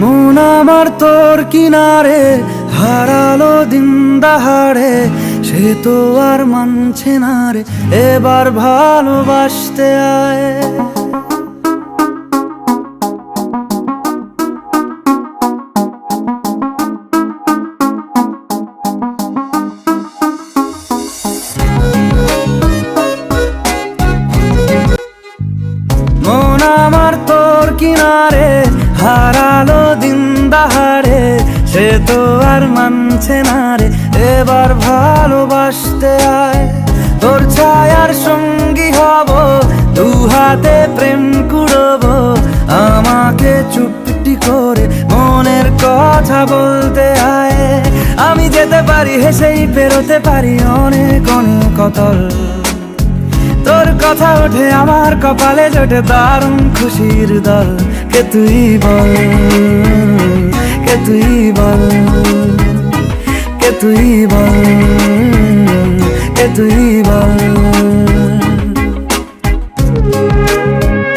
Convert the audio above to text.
মন আমার তোর কিনারে হারালো দিন দাহাড়ে, সে তো আর মানছে না রে, এবার ভালোবাসতে আয়। মন আমার তোর কিনারে হারালো দিন দাহাড়ে, সে তো আর মানছে না রে, এবার ভালোবাসতে আয়। তোর ছায়ার সঙ্গী হব, দু হাতে প্রেম কুড়বো, আমাকে চুপটি করে মনের কথা বলতে আয়। আমি যেতে পারি হেসেই পেরোতে পারি অনেক অনেক অতল, তোর কথা ওঠে আমার কপালে জোটে দারুণ খুশির দল। কে তুই বল, কে তুই বল, কে তুই বল, কে তুই বল।